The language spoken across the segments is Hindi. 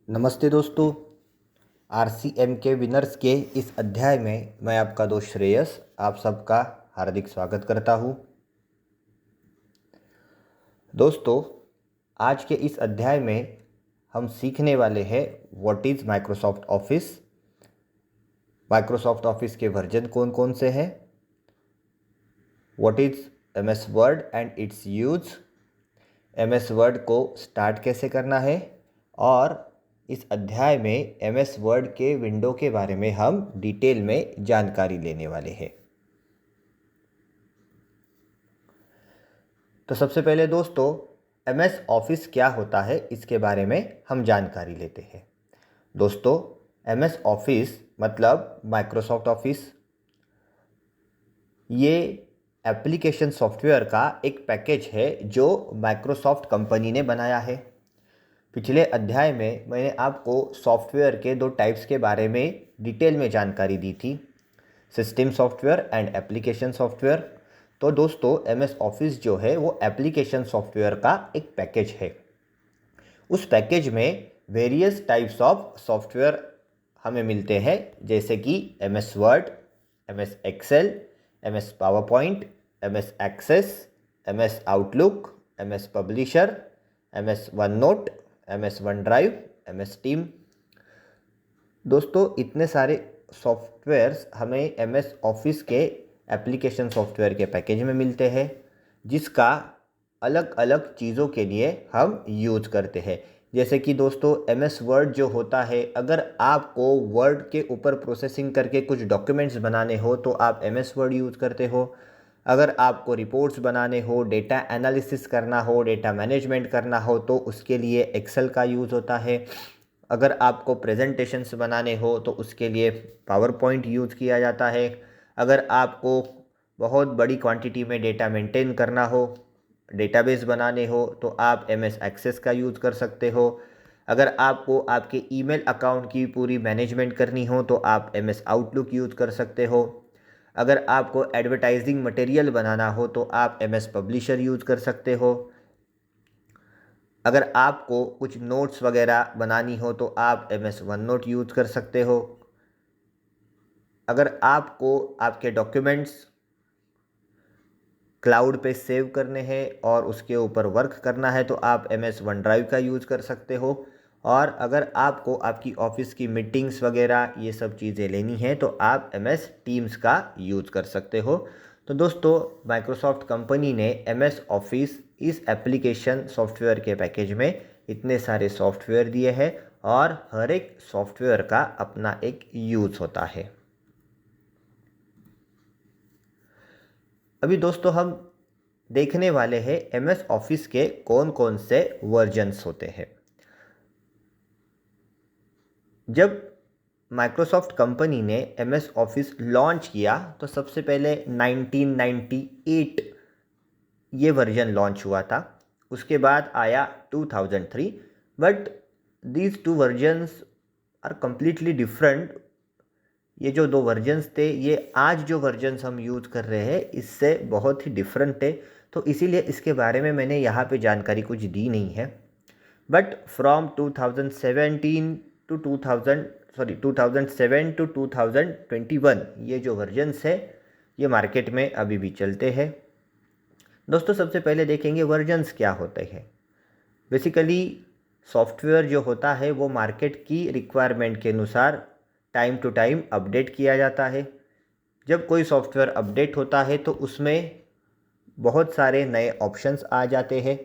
नमस्ते दोस्तों। आरसीएम के विनर्स के इस अध्याय में मैं आपका दोस्त श्रेयस आप सबका हार्दिक स्वागत करता हूँ। दोस्तों, आज के इस अध्याय में हम सीखने वाले हैं what is Microsoft office, Microsoft office के वर्जन कौन कौन से हैं, what is MS word and it's use, MS word को स्टार्ट कैसे करना है, और इस अध्याय में एमएस वर्ड के विंडो के बारे में हम डिटेल में जानकारी लेने वाले हैं। तो सबसे पहले दोस्तों, एमएस ऑफिस क्या होता है इसके बारे में हम जानकारी लेते हैं। दोस्तों, एमएस ऑफिस मतलब माइक्रोसॉफ्ट ऑफिस, ये एप्लीकेशन सॉफ्टवेयर का एक पैकेज है जो माइक्रोसॉफ्ट कंपनी ने बनाया है। पिछले अध्याय में मैंने आपको सॉफ्टवेयर के दो टाइप्स के बारे में डिटेल में जानकारी दी थी, system software and application software. तो दोस्तों, एमएस ऑफिस जो है वो एप्लीकेशन सॉफ्टवेयर का एक पैकेज है। उस पैकेज में वेरियस टाइप्स ऑफ सॉफ्टवेयर हमें मिलते हैं, जैसे कि MS Word, MS Excel, MS PowerPoint, MS Access, MS Outlook, MS Publisher, MS OneNote, MS OneDrive, MS team. दोस्तों, इतने सारे सॉफ्टवेयर्स हमें एमएस ऑफिस के एप्लीकेशन सॉफ्टवेयर के पैकेज में मिलते हैं, जिसका अलग अलग चीज़ों के लिए हम यूज करते हैं। जैसे कि दोस्तों, एमएस वर्ड जो होता है, अगर आपको वर्ड के ऊपर प्रोसेसिंग करके कुछ डॉक्यूमेंट्स बनाने हो तो आप एमएस वर्ड यूज़ करते हो। अगर आपको रिपोर्ट्स बनाने हो, डेटा एनालिसिस करना हो, डेटा मैनेजमेंट करना हो तो उसके लिए एक्सेल का यूज़ होता है। अगर आपको प्रेजेंटेशंस बनाने हो तो उसके लिए पावर पॉइंट यूज़ किया जाता है। अगर आपको बहुत बड़ी क्वांटिटी में डेटा मेंटेन करना हो, डेटाबेस बनाने हो तो आप एमएस एक्सेस का यूज़ कर सकते हो। अगर आपको आपके ईमेल अकाउंट की पूरी मैनेजमेंट करनी हो तो आप एमएस आउटलुक यूज़ कर सकते हो। अगर आपको एडवर्टाइजिंग मटेरियल बनाना हो तो आप एमएस पब्लिशर यूज़ कर सकते हो। अगर आपको कुछ नोट्स वगैरह बनानी हो तो आप एमएस वन नोट यूज़ कर सकते हो। अगर आपको आपके डॉक्यूमेंट्स क्लाउड पे सेव करने हैं और उसके ऊपर वर्क करना है तो आप एमएस वन ड्राइव का यूज़ कर सकते हो। और अगर आपको आपकी ऑफिस की मीटिंग्स वगैरह ये सब चीज़ें लेनी हैं तो आप एमएस टीम्स का यूज़ कर सकते हो। तो दोस्तों, माइक्रोसॉफ्ट कंपनी ने एमएस ऑफिस इस एप्लीकेशन सॉफ्टवेयर के पैकेज में इतने सारे सॉफ्टवेयर दिए हैं और हर एक सॉफ्टवेयर का अपना एक यूज़ होता है। अभी दोस्तों, हम देखने वाले हैं एमएस ऑफिस के कौन कौन से वर्जन्स होते हैं। जब माइक्रोसॉफ्ट कंपनी ने एमएस ऑफिस लॉन्च किया तो सबसे पहले 1998 ये वर्जन लॉन्च हुआ था। उसके बाद आया 2003, but these two versions are completely different. ये जो दो वर्जन्स थे, ये आज जो वर्जन्स हम यूज़ कर रहे हैं इससे बहुत ही डिफरेंट थे, तो इसीलिए इसके बारे में मैंने यहाँ पे जानकारी कुछ दी नहीं है। बट फ्रॉम 2017 टू 2007 टू 2021 ये जो वर्जन्स है ये मार्केट में अभी भी चलते हैं। दोस्तों, सबसे पहले देखेंगे वर्जन्स क्या होते हैं। बेसिकली सॉफ्टवेयर जो होता है वो मार्केट की रिक्वायरमेंट के अनुसार टाइम टू टाइम अपडेट किया जाता है। जब कोई सॉफ्टवेयर अपडेट होता है तो उसमें बहुत सारे नए ऑप्शंस आ जाते हैं,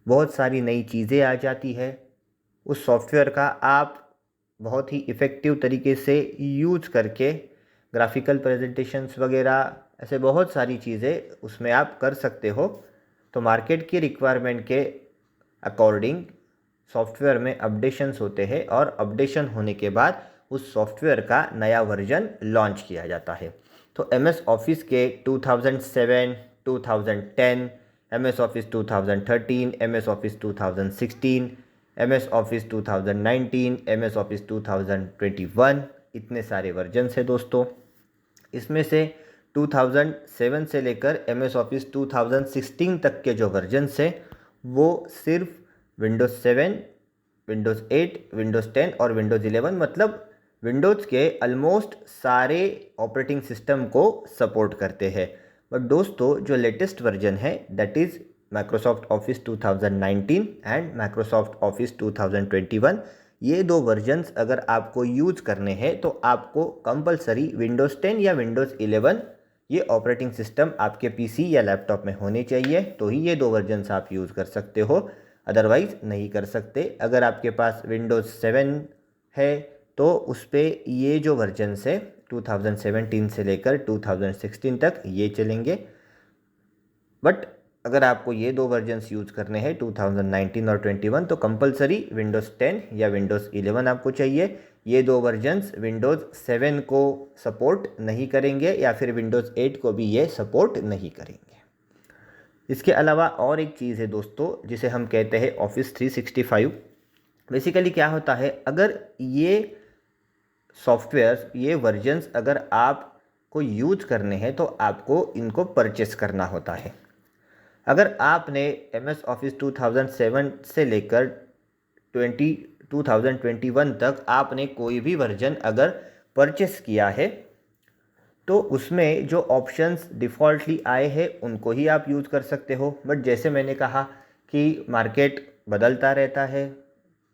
बहुत सारी नई चीज़ें आ जाती है। उस सॉफ्टवेयर का आप बहुत ही इफ़ेक्टिव तरीके से यूज़ करके ग्राफिकल प्रेजेंटेशंस वगैरह ऐसे बहुत सारी चीज़ें उसमें आप कर सकते हो। तो मार्केट की रिक्वायरमेंट के अकॉर्डिंग सॉफ्टवेयर में अपडेशंस होते हैं और अपडेशन होने के बाद उस सॉफ्टवेयर का नया वर्जन लॉन्च किया जाता है। तो एमएस ऑफिस के 2007, 2010, MS office 2013, MS office 2016, MS office 2019, MS office 2021 इतने सारे वर्जन्स हैं दोस्तों। इसमें से 2007 से लेकर एमएस ऑफिस 2016 तक के जो वर्जन्स हैं वो सिर्फ विंडोज़ 7 विंडोज़ 8, विंडोज़ 10 और विंडोज़ 11, मतलब विंडोज़ के ऑलमोस्ट सारे ऑपरेटिंग सिस्टम को सपोर्ट करते हैं। बट दोस्तों जो लेटेस्ट वर्जन है that is Microsoft office 2019 and Microsoft office 2021, ये दो वर्जन्स अगर आपको यूज़ करने हैं तो आपको कंपलसरी विंडोज़ 10 या विंडोज़ 11 ये ऑपरेटिंग सिस्टम आपके पीसी या लैपटॉप में होने चाहिए, तो ही ये दो वर्जन्स आप यूज़ कर सकते हो, अदरवाइज़ नहीं कर सकते। अगर आपके पास विंडोज़ 7 है तो उस पर ये जो वर्जन्स है 2017 से लेकर 2016 तक ये चलेंगे। बट अगर आपको ये दो वर्जन्स यूज़ करने हैं 2019 और 21, तो कंपलसरी विंडोज़ 10 या विंडोज़ 11 आपको चाहिए। ये दो वर्जन्स विंडोज़ 7 को सपोर्ट नहीं करेंगे या फिर विंडोज़ 8 को भी ये सपोर्ट नहीं करेंगे। इसके अलावा और एक चीज़ है दोस्तों जिसे हम कहते हैं ऑफिस 365। बेसिकली क्या होता है, अगर ये सॉफ्टवेयर ये वर्जन्स अगर आपको यूज करने हैं तो आपको इनको परचेस करना होता है। अगर आपने MS ऑफिस 2007 से लेकर 2021 तक आपने कोई भी वर्जन अगर परचेस किया है तो उसमें जो ऑप्शंस डिफ़ॉल्टली आए हैं उनको ही आप यूज़ कर सकते हो। बट जैसे मैंने कहा कि मार्केट बदलता रहता है,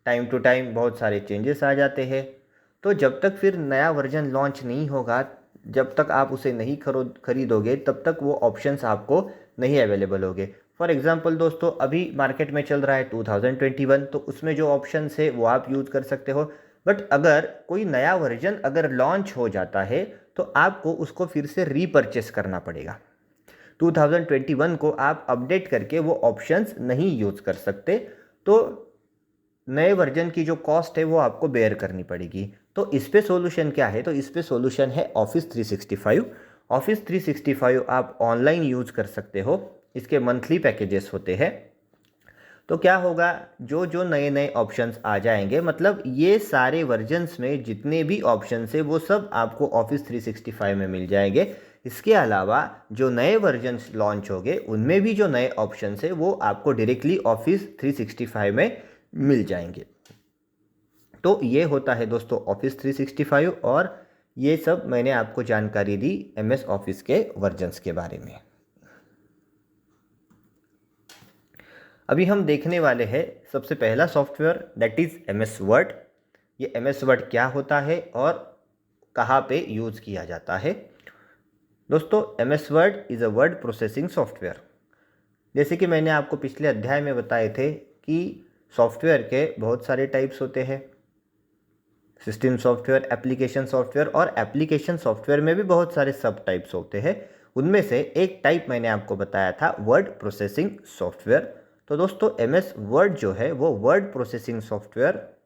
टाइम टू टाइम बहुत सारे चेंजेस आ जाते हैं, तो जब तक फिर नया वर्जन लॉन्च नहीं होगा, जब तक आप उसे नहीं खरीदोगे तब तक वो ऑप्शंस आपको नहीं अवेलेबल होंगे। फॉर एग्ज़ाम्पल दोस्तों अभी मार्केट में चल रहा है 2021, तो उसमें जो ऑप्शंस है वो आप यूज़ कर सकते हो। बट अगर कोई नया वर्जन अगर लॉन्च हो जाता है तो आपको उसको फिर से रीपरचेस करना पड़ेगा। 2021 को आप अपडेट करके वो ऑप्शंस नहीं यूज़ कर सकते, तो नए वर्जन की जो कॉस्ट है वो आपको बेयर करनी पड़ेगी। तो इस पे सॉल्यूशन क्या है, तो इस पे सॉल्यूशन है ऑफिस 365। ऑफिस 365 आप ऑनलाइन यूज़ कर सकते हो, इसके मंथली पैकेजेस होते हैं। तो क्या होगा, जो जो नए नए ऑप्शंस आ जाएंगे, मतलब ये सारे वर्जन्स में जितने भी ऑप्शंस है वो सब आपको ऑफिस 365 में मिल जाएंगे। इसके अलावा जो नए वर्जन्स लॉन्च होंगे उनमें भी जो नए ऑप्शंस है वो आपको डायरेक्टली ऑफिस 365 में मिल जाएंगे। तो ये होता है दोस्तों ऑफिस 365, और ये सब मैंने आपको जानकारी दी MS ऑफिस के वर्जन्स के बारे में। अभी हम देखने वाले हैं सबसे पहला software that is MS word. ये MS वर्ड क्या होता है और कहाँ पे यूज़ किया जाता है। दोस्तों MS word is a word processing software. जैसे कि मैंने आपको पिछले अध्याय में बताए थे कि सॉफ्टवेयर के बहुत सारे टाइप्स होते हैं, सिस्टम सॉफ्टवेयर, एप्लीकेशन सॉफ्टवेयर, और एप्लीकेशन सॉफ्टवेयर में भी बहुत सारे सब टाइप्स होते हैं। उनमें से एक टाइप मैंने आपको बताया था वर्ड प्रोसेसिंग सॉफ्टवेयर। तो दोस्तों MS वर्ड जो है वो वर्ड प्रोसेसिंग सॉफ्टवेयर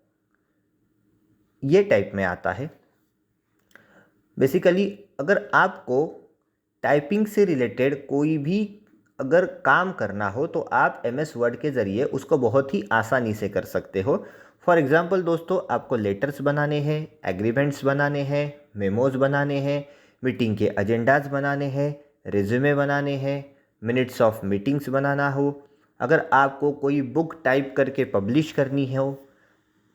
ये टाइप में आता है। बेसिकली अगर आपको टाइपिंग से रिलेटेड कोई भी अगर काम करना हो तो आप MS वर्ड के ज़रिए उसको बहुत ही आसानी से कर सकते हो। फॉर एग्ज़ाम्पल दोस्तों आपको लेटर्स बनाने हैं, एग्रीमेंट्स बनाने हैं, मेमोज़ बनाने हैं, मीटिंग के एजेंडाज बनाने हैं, रिज्यूमे बनाने हैं, मिनट्स ऑफ मीटिंग्स बनाना हो, अगर आपको कोई बुक टाइप करके पब्लिश करनी हो,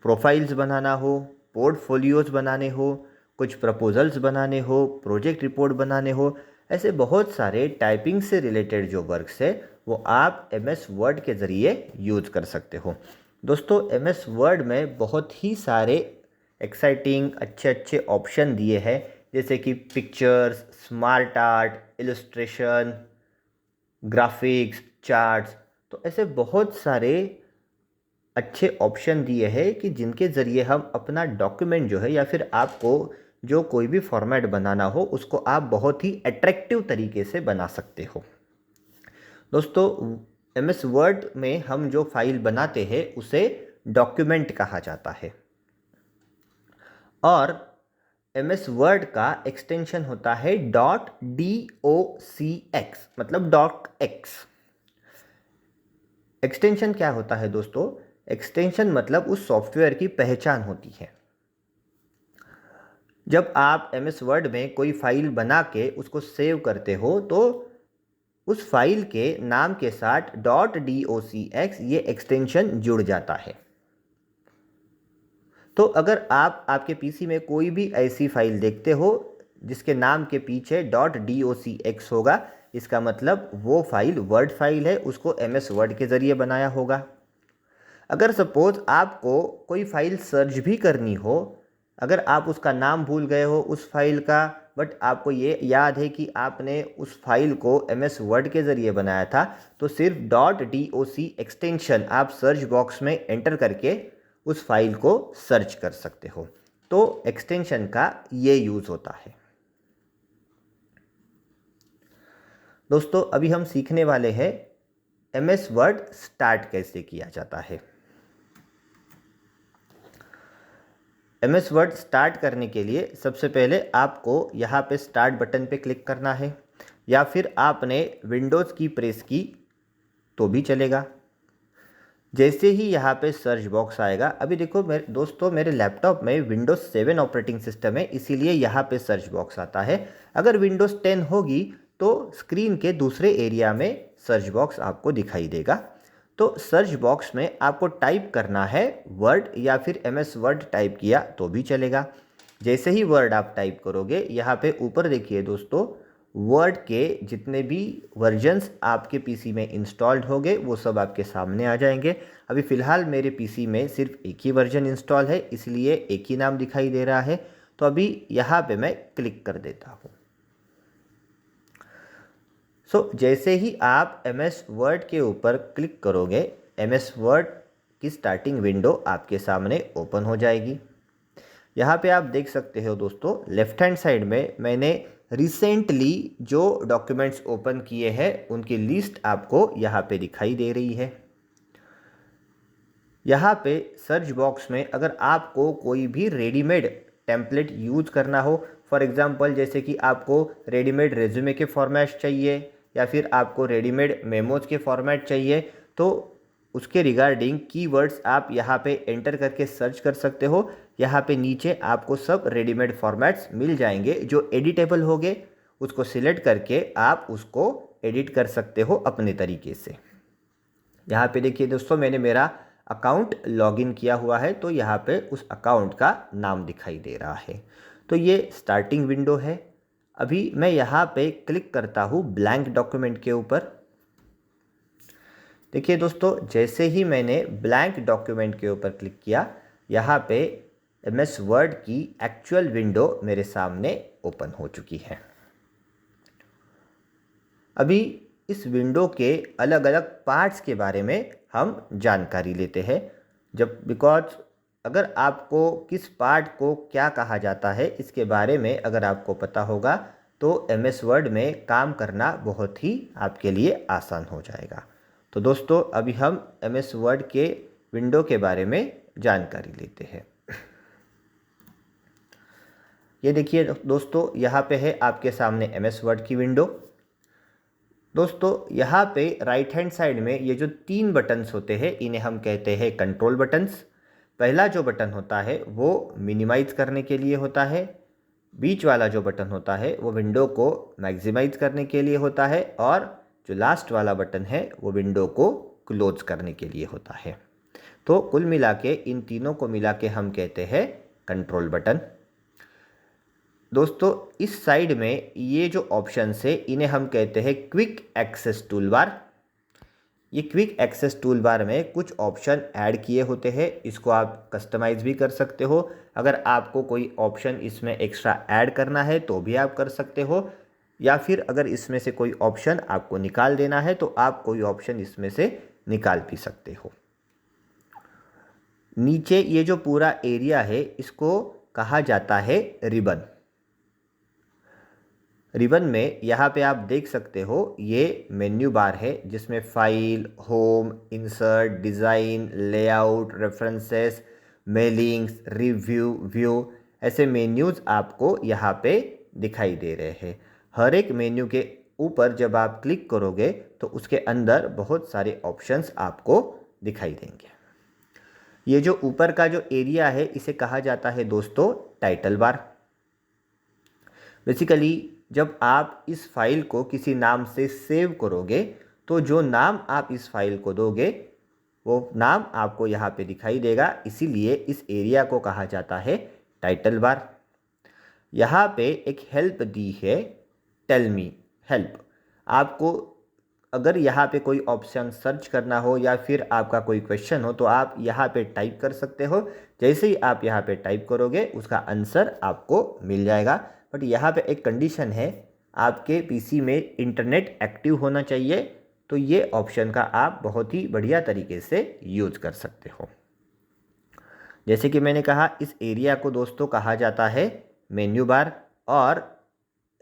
प्रोफाइल्स बनाना हो, पोर्टफोलियोज़ बनाने हो, कुछ प्रपोजल्स बनाने हो, प्रोजेक्ट रिपोर्ट बनाने हो, ऐसे बहुत सारे टाइपिंग से रिलेटेड जो वर्क्स है वो आप MS वर्ड के ज़रिए यूज़ कर सकते हो। दोस्तों MS वर्ड में बहुत ही सारे एक्साइटिंग अच्छे अच्छे ऑप्शन दिए हैं, जैसे कि pictures, smart art, illustration, graphics, charts, तो ऐसे बहुत सारे अच्छे ऑप्शन दिए हैं कि जिनके ज़रिए हम अपना डॉक्यूमेंट जो है या फिर आपको जो कोई भी फॉर्मेट बनाना हो उसको आप बहुत ही अट्रैक्टिव तरीके से बना सकते हो। दोस्तों MS वर्ड में हम जो फाइल बनाते हैं उसे डॉक्यूमेंट कहा जाता है, और MS वर्ड का एक्सटेंशन होता है .docx, मतलब .x। एक्सटेंशन क्या होता है दोस्तों, एक्सटेंशन मतलब उस सॉफ्टवेयर की पहचान होती है। जब आप MS वर्ड में कोई फाइल बना के उसको सेव करते हो तो उस फाइल के नाम के साथ .docx ये एक्सटेंशन जुड़ जाता है। तो अगर आप आपके पीसी में कोई भी ऐसी फाइल देखते हो जिसके नाम के पीछे .docx होगा, इसका मतलब वो फाइल वर्ड फाइल है, उसको MS वर्ड के ज़रिए बनाया होगा। अगर सपोज़ आपको कोई फाइल सर्च भी करनी हो, अगर आप उसका नाम भूल गए हो उस फाइल का, बट आपको ये याद है कि आपने उस फाइल को MS वर्ड के ज़रिए बनाया था, तो सिर्फ .doc एक्सटेंशन आप सर्च बॉक्स में एंटर करके उस फाइल को सर्च कर सकते हो। तो एक्सटेंशन का ये यूज़ होता है। दोस्तों अभी हम सीखने वाले हैं MS वर्ड स्टार्ट कैसे किया जाता है। MS वर्ड स्टार्ट करने के लिए सबसे पहले आपको यहाँ पे स्टार्ट बटन पे क्लिक करना है, या फिर आपने विंडोज़ की प्रेस की तो भी चलेगा। जैसे ही यहाँ पे सर्च बॉक्स आएगा, अभी देखो दोस्तों मेरे लैपटॉप में विंडोज़ 7 ऑपरेटिंग सिस्टम है, इसीलिए यहाँ पे सर्च बॉक्स आता है। अगर विंडोज़ 10 होगी तो स्क्रीन के दूसरे एरिया में सर्च बॉक्स आपको दिखाई देगा। तो सर्च बॉक्स में आपको टाइप करना है वर्ड, या फिर MS वर्ड टाइप किया तो भी चलेगा। जैसे ही वर्ड आप टाइप करोगे, यहाँ पे ऊपर देखिए दोस्तों, वर्ड के जितने भी वर्जन्स आपके पीसी में इंस्टॉल्ड होंगे वो सब आपके सामने आ जाएंगे। अभी फ़िलहाल मेरे पीसी में सिर्फ एक ही वर्जन इंस्टॉल है, इसलिए एक ही नाम दिखाई दे रहा है। तो अभी यहाँ पे मैं क्लिक कर देता हूँ। जैसे ही आप MS वर्ड के ऊपर क्लिक करोगे, MS वर्ड की स्टार्टिंग विंडो आपके सामने ओपन हो जाएगी। यहाँ पे आप देख सकते हो दोस्तों, लेफ्ट हैंड साइड में मैंने रिसेंटली जो डॉक्यूमेंट्स ओपन किए हैं उनकी लिस्ट आपको यहाँ पे दिखाई दे रही है। यहाँ पे सर्च बॉक्स में अगर आपको कोई भी रेडीमेड टेम्पलेट यूज़ करना हो, फॉर एग्जांपल जैसे कि आपको रेडीमेड रेज्यूमे के फॉर्मेट चाहिए, या फिर आपको रेडीमेड मेमोज के फॉर्मेट चाहिए, तो उसके रिगार्डिंग कीवर्ड्स आप यहाँ पे एंटर करके सर्च कर सकते हो। यहाँ पे नीचे आपको सब रेडीमेड फॉर्मेट्स मिल जाएंगे जो एडिटेबल होंगे। उसको सिलेक्ट करके आप उसको एडिट कर सकते हो अपने तरीके से। यहाँ पे देखिए दोस्तों, मैंने मेरा अकाउंट लॉगिन किया हुआ है, तो यहाँ पे उस अकाउंट का नाम दिखाई दे रहा है। तो ये स्टार्टिंग विंडो है। अभी मैं यहाँ पे क्लिक करता हूँ ब्लैंक डॉक्यूमेंट के ऊपर। देखिए दोस्तों, जैसे ही मैंने ब्लैंक डॉक्यूमेंट के ऊपर क्लिक किया, यहाँ पे MS वर्ड की एक्चुअल विंडो मेरे सामने ओपन हो चुकी है। अभी इस विंडो के अलग अलग पार्ट्स के बारे में हम जानकारी लेते हैं। बिकॉज अगर आपको किस पार्ट को क्या कहा जाता है इसके बारे में अगर आपको पता होगा, तो MS वर्ड में काम करना बहुत ही आपके लिए आसान हो जाएगा। तो दोस्तों अभी हम MS वर्ड के विंडो के बारे में जानकारी लेते हैं। ये देखिए दोस्तों, यहाँ पे है आपके सामने MS वर्ड की विंडो। दोस्तों यहाँ पे राइट हैंड साइड में ये जो 3 बटन्स होते हैं, इन्हें हम कहते हैं कंट्रोल बटन्स। पहला जो बटन होता है वो मिनिमाइज करने के लिए होता है, बीच वाला जो बटन होता है वो विंडो को मैक्सिमाइज करने के लिए होता है, और जो लास्ट वाला बटन है वो विंडो को क्लोज करने के लिए होता है। तो कुल मिला के इन तीनों को मिला के हम कहते हैं कंट्रोल बटन। दोस्तों इस साइड में ये जो ऑप्शंस है इन्हें हम कहते हैं क्विक एक्सेस टूल बार। ये क्विक एक्सेस टूल बार में कुछ ऑप्शन ऐड किए होते हैं, इसको आप कस्टमाइज़ भी कर सकते हो। अगर आपको कोई ऑप्शन इसमें एक्स्ट्रा ऐड करना है तो भी आप कर सकते हो, या फिर अगर इसमें से कोई ऑप्शन आपको निकाल देना है तो आप कोई ऑप्शन इसमें से निकाल भी सकते हो। नीचे ये जो पूरा एरिया है इसको कहा जाता है रिबन। रिबन में यहाँ पे आप देख सकते हो ये मेन्यू बार है, जिसमें file, home, insert, design, layout, references, mailings, review, view, ऐसे मेन्यूज़ आपको यहाँ पे दिखाई दे रहे हैं। हर एक मेन्यू के ऊपर जब आप क्लिक करोगे तो उसके अंदर बहुत सारे ऑप्शंस आपको दिखाई देंगे। ये जो ऊपर का जो एरिया है इसे कहा जाता है दोस्तों टाइटल बार। बेसिकली जब आप इस फाइल को किसी नाम से सेव करोगे तो जो नाम आप इस फाइल को दोगे वो नाम आपको यहाँ पे दिखाई देगा, इसीलिए इस एरिया को कहा जाता है टाइटल बार। यहाँ पे एक हेल्प दी है, टेल मी हेल्प। आपको अगर यहाँ पे कोई ऑप्शन सर्च करना हो या फिर आपका कोई क्वेश्चन हो तो आप यहाँ पे टाइप कर सकते हो। जैसे ही आप यहाँ पे टाइप करोगे उसका आंसर आपको मिल जाएगा। बट यहाँ पे एक कंडीशन है, आपके पीसी में इंटरनेट एक्टिव होना चाहिए, तो ये ऑप्शन का आप बहुत ही बढ़िया तरीके से यूज़ कर सकते हो। जैसे कि मैंने कहा, इस एरिया को दोस्तों कहा जाता है मेन्यू बार, और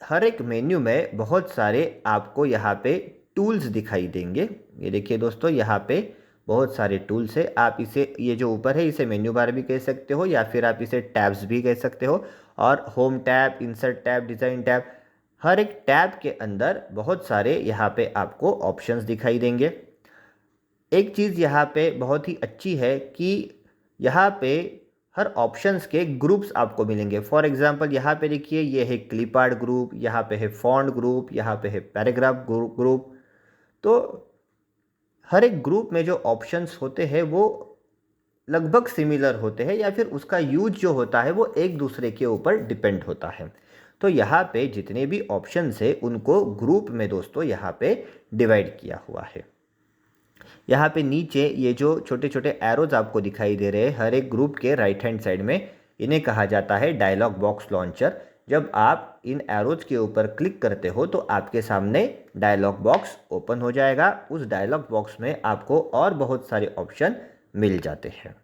हर एक मेन्यू में बहुत सारे आपको यहाँ पे टूल्स दिखाई देंगे। ये देखिए दोस्तों, यहाँ पे बहुत सारे टूल्स है। आप इसे, ये जो ऊपर है इसे मेन्यू बार भी कह सकते हो या फिर आप इसे टैब्स भी कह सकते हो। और home tab, insert tab, design tab, हर एक टैब के अंदर बहुत सारे यहाँ पे आपको ऑप्शंस दिखाई देंगे। एक चीज़ यहाँ पे बहुत ही अच्छी है कि यहाँ पे हर ऑप्शंस के ग्रुप्स आपको मिलेंगे। फॉर एग्जांपल यहाँ पे देखिए, ये है क्लिप आर्ट ग्रुप, यहाँ पे है फॉन्ट ग्रुप, यहाँ पे है पैराग्राफ ग्रुप। तो हर एक ग्रुप में जो ऑप्शंस होते हैं वो लगभग सिमिलर होते हैं, या फिर उसका यूज जो होता है वो एक दूसरे के ऊपर डिपेंड होता है। तो यहाँ पे जितने भी ऑप्शंस है उनको ग्रुप में दोस्तों यहाँ पे डिवाइड किया हुआ है। यहाँ पे नीचे ये जो छोटे छोटे एरोज आपको दिखाई दे रहे हैं हर एक ग्रुप के राइट हैंड साइड में, इन्हें कहा जाता है डायलॉग बॉक्स लॉन्चर। जब आप इन एरोज के ऊपर क्लिक करते हो तो आपके सामने डायलॉग बॉक्स ओपन हो जाएगा। उस डायलॉग बॉक्स में आपको और बहुत सारे ऑप्शन मिल जाते हैं।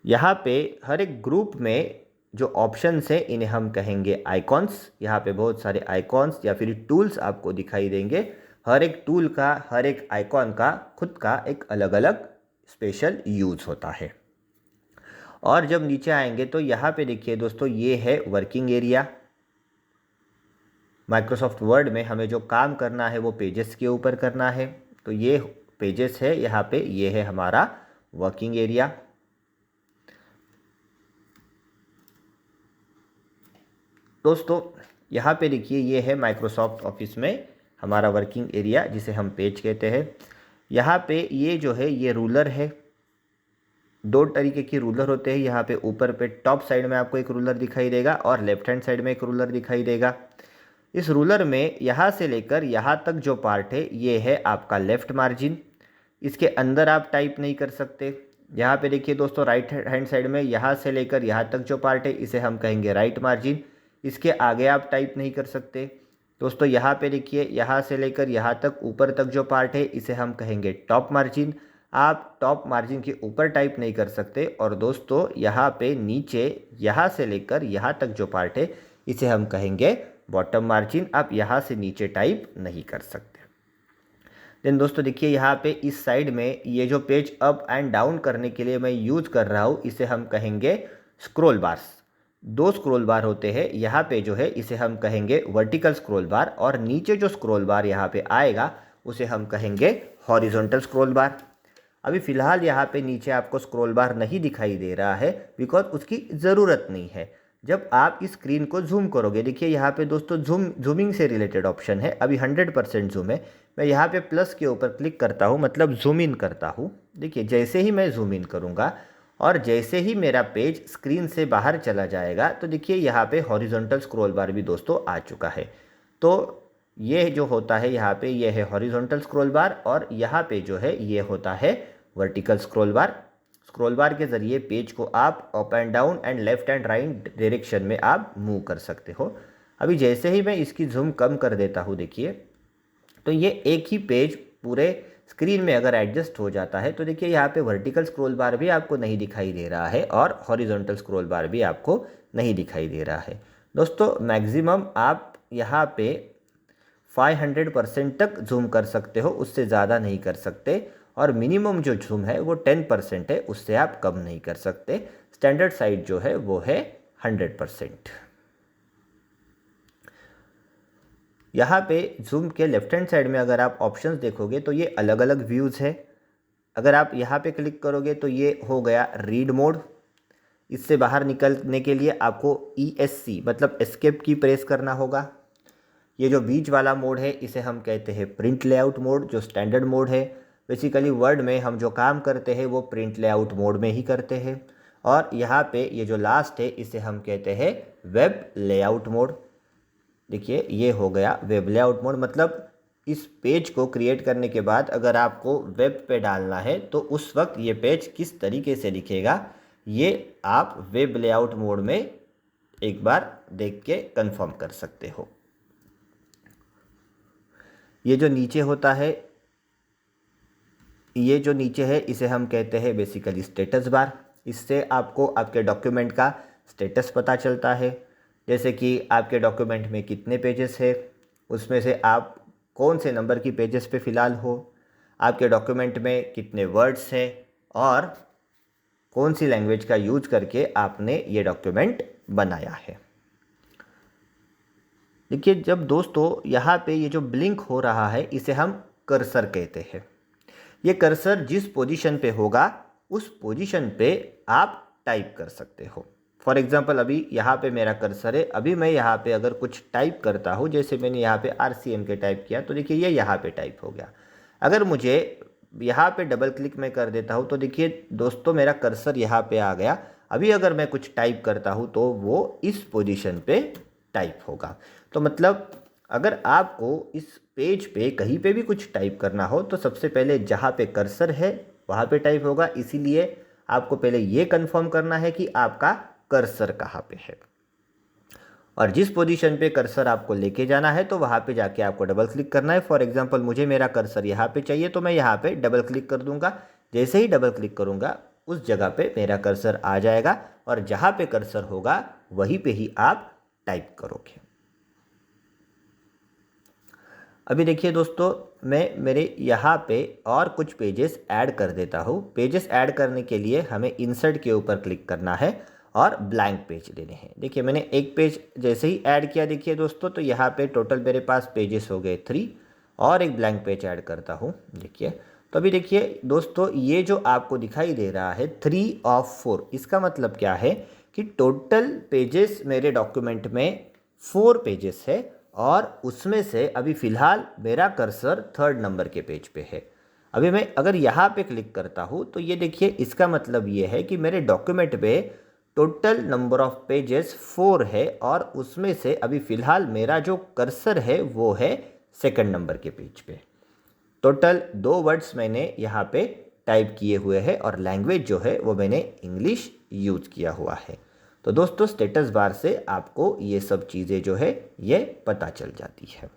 यहाँ पे हर एक ग्रुप में जो ऑप्शंस हैं इन्हें हम कहेंगे आइकॉन्स। यहाँ पे बहुत सारे आइकॉन्स या फिर टूल्स आपको दिखाई देंगे। हर एक टूल का, हर एक आइकॉन का खुद का एक अलग अलग स्पेशल यूज़ होता है। और जब नीचे आएंगे तो यहाँ पे देखिए दोस्तों, ये है वर्किंग एरिया। माइक्रोसॉफ्ट वर्ड में हमें जो काम करना है वो पेजेस के ऊपर करना है, तो ये पेजेस है यहाँ पे, ये है हमारा वर्किंग एरिया। दोस्तों यहाँ पे देखिए, ये है माइक्रोसॉफ्ट ऑफिस में हमारा वर्किंग एरिया जिसे हम पेज कहते हैं। यहाँ पे ये जो है ये रूलर है। दो तरीके की रूलर होते हैं। यहाँ पे ऊपर पे टॉप साइड में आपको एक रूलर दिखाई देगा और लेफ्ट हैंड साइड में एक रूलर दिखाई देगा। इस रूलर में यहाँ से लेकर यहाँ तक जो पार्ट है ये है आपका लेफ़्ट मार्जिन। इसके अंदर आप टाइप नहीं कर सकते। यहाँ पे देखिए दोस्तों, राइट हैंड साइड में यहाँ से लेकर यहाँ तक जो पार्ट है इसे हम कहेंगे राइट मार्जिन। इसके आगे आप टाइप नहीं कर सकते। दोस्तों यहाँ पे देखिए, यहाँ से लेकर यहाँ तक ऊपर तक जो पार्ट है इसे हम कहेंगे टॉप मार्जिन। आप टॉप मार्जिन के ऊपर टाइप नहीं कर सकते। और दोस्तों यहाँ पे नीचे, यहाँ से लेकर यहाँ तक जो पार्ट है इसे हम कहेंगे बॉटम मार्जिन। आप यहाँ से नीचे टाइप नहीं कर सकते। देन दोस्तों देखिए, यहाँ पे इस साइड में ये जो पेज अप एंड डाउन करने के लिए मैं यूज़ कर रहा हूँ इसे हम कहेंगे स्क्रॉल बार्स। दो स्क्रॉल बार होते हैं। यहाँ पे जो है इसे हम कहेंगे वर्टिकल स्क्रॉल बार, और नीचे जो स्क्रॉल बार यहाँ पे आएगा उसे हम कहेंगे हॉरिजॉन्टल स्क्रॉल बार। अभी फ़िलहाल यहाँ पे नीचे आपको स्क्रॉल बार नहीं दिखाई दे रहा है बिकॉज उसकी ज़रूरत नहीं है। जब आप इस स्क्रीन को जूम करोगे, देखिए यहाँ पे दोस्तों जूमिंग से रिलेटेड ऑप्शन है। अभी 100% जूम है। मैं यहाँ पे प्लस के ऊपर क्लिक करता हूँ, मतलब जूम इन करता हूँ। देखिए जैसे ही मैं जूम इन करूँगा और जैसे ही मेरा पेज स्क्रीन से बाहर चला जाएगा तो देखिए यहाँ पे हॉरिजॉन्टल स्क्रॉल बार भी दोस्तों आ चुका है। तो ये जो होता है यहाँ पे, ये है हॉरिजॉन्टल स्क्रॉल बार, और यहाँ पे जो है ये होता है वर्टिकल स्क्रॉल बार। स्क्रॉल बार के ज़रिए पेज को आप up and down and left and right direction में आप मूव कर सकते हो। अभी जैसे ही मैं इसकी जूम कम कर देता हूँ देखिए, तो ये एक ही पेज पूरे स्क्रीन में अगर एडजस्ट हो जाता है तो देखिए यहाँ पे वर्टिकल स्क्रॉल बार भी आपको नहीं दिखाई दे रहा है और हॉरिजॉन्टल स्क्रॉल बार भी आपको नहीं दिखाई दे रहा है। दोस्तों मैक्सिमम आप यहाँ पे 500% तक जूम कर सकते हो, उससे ज़्यादा नहीं कर सकते। और मिनिमम जो जूम है वो 10% है, उससे आप कम नहीं कर सकते। स्टैंडर्ड साइज जो है वो है 100%। यहाँ पे जूम के लेफ्ट हैंड साइड में अगर आप ऑप्शंस देखोगे तो ये अलग अलग व्यूज़ है। अगर आप यहाँ पे क्लिक करोगे तो ये हो गया रीड मोड। इससे बाहर निकलने के लिए आपको ESC मतलब एस्केप की प्रेस करना होगा। ये जो बीच वाला मोड है इसे हम कहते हैं प्रिंट लेआउट मोड, जो स्टैंडर्ड मोड है। बेसिकली वर्ड में हम जो काम करते हैं वो प्रिंट लेआउट मोड में ही करते हैं। और यहाँ पे ये जो लास्ट है इसे हम कहते हैं वेब लेआउट मोड। देखिए ये हो गया वेब लेआउट मोड, मतलब इस पेज को क्रिएट करने के बाद अगर आपको वेब पे डालना है तो उस वक्त ये पेज किस तरीके से दिखेगा ये आप वेब लेआउट मोड में एक बार देख के कंफर्म कर सकते हो। ये जो नीचे होता है, ये जो नीचे है इसे हम कहते हैं बेसिकली स्टेटस बार। इससे आपको आपके डॉक्यूमेंट का स्टेटस पता चलता है, जैसे कि आपके डॉक्यूमेंट में कितने पेजेस है, उसमें से आप कौन से नंबर की पेजेस पे फ़िलहाल हो, आपके डॉक्यूमेंट में कितने वर्ड्स है और कौन सी लैंग्वेज का यूज करके आपने ये डॉक्यूमेंट बनाया है। देखिए जब दोस्तों यहाँ पे ये जो ब्लिंक हो रहा है इसे हम कर्सर कहते हैं। ये कर्सर जिस पोजीशन पे होगा उस पोजीशन पे आप टाइप कर सकते हो। फॉर एग्जांपल अभी यहाँ पे मेरा कर्सर है, अभी मैं यहाँ पे अगर कुछ टाइप करता हूँ, जैसे मैंने यहाँ पे RCM के टाइप किया तो देखिए ये यहाँ पे टाइप हो गया। अगर मुझे यहाँ पे डबल क्लिक मैं कर देता हूँ तो देखिए दोस्तों मेरा कर्सर यहाँ पे आ गया। अभी अगर मैं कुछ टाइप करता हूँ तो वो इस पोजीशन पे टाइप होगा। तो मतलब अगर आपको इस पेज पे कहीं पे भी कुछ टाइप करना हो तो सबसे पहले जहाँ पे कर्सर है वहाँ पे टाइप होगा, इसीलिए आपको पहले ये कंफर्म करना है कि आपका कर्सर कहाँ पे है और जिस पोजीशन पे कर्सर आपको लेके जाना है तो वहाँ पे जाके आपको डबल क्लिक करना है। फॉर एग्जांपल मुझे मेरा कर्सर यहाँ पे चाहिए तो मैं यहाँ पे डबल क्लिक कर दूंगा। जैसे ही डबल क्लिक करूँगा उस जगह पे मेरा कर्सर आ जाएगा और जहाँ पे कर्सर होगा वहीं पे ही आप टाइप करोगे। अभी देखिए दोस्तों मैं मेरे यहाँ पे और कुछ पेजेस ऐड कर देता हूँ। पेजेस ऐड करने के लिए हमें इंसर्ट के ऊपर क्लिक करना है और ब्लैंक पेज लेने हैं। देखिए मैंने एक पेज जैसे ही ऐड किया देखिए दोस्तों तो यहाँ पे टोटल मेरे पास पेजेस हो गए 3 और एक ब्लैंक पेज ऐड करता हूँ। देखिए तो अभी देखिए दोस्तों ये जो आपको दिखाई दे रहा है 3 of 4, इसका मतलब क्या है कि टोटल पेजेस मेरे डॉक्यूमेंट में 4 पेजेस है और उसमें से अभी फ़िलहाल मेरा कर्सर 3rd नंबर के पेज पे है। अभी मैं अगर यहाँ पे क्लिक करता हूँ तो ये देखिए इसका मतलब ये है कि मेरे डॉक्यूमेंट पे टोटल नंबर ऑफ पेजेस 4 है और उसमें से अभी फ़िलहाल मेरा जो कर्सर है वो है 2nd नंबर के पेज पे। टोटल 2 वर्ड्स मैंने यहाँ पे टाइप किए हुए हैं और लैंग्वेज जो है वो मैंने इंग्लिश यूज किया हुआ है। तो दोस्तों स्टेटस बार से आपको ये सब चीज़ें जो है ये पता चल जाती है।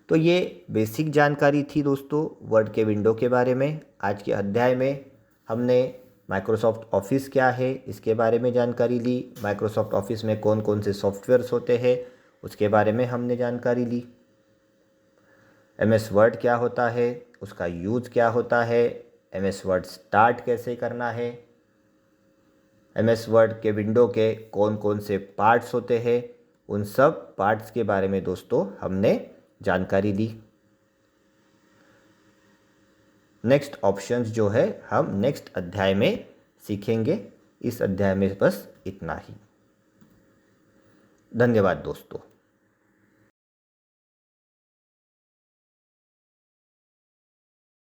तो ये बेसिक जानकारी थी दोस्तों वर्ड के विंडो के बारे में। आज के अध्याय में हमने माइक्रोसॉफ्ट ऑफिस क्या है इसके बारे में जानकारी ली, माइक्रोसॉफ्ट ऑफिस में कौन कौन से सॉफ्टवेयर्स होते हैं उसके बारे में हमने जानकारी ली, MS वर्ड क्या होता है, उसका यूज़ क्या होता है, MS वर्ड स्टार्ट कैसे करना है, MS वर्ड के विंडो के कौन कौन से पार्ट्स होते हैं, उन सब पार्ट्स के बारे में दोस्तों हमने जानकारी ली। नेक्स्ट ऑप्शंस जो है हम नेक्स्ट अध्याय में सीखेंगे। इस अध्याय में बस इतना ही। धन्यवाद दोस्तों।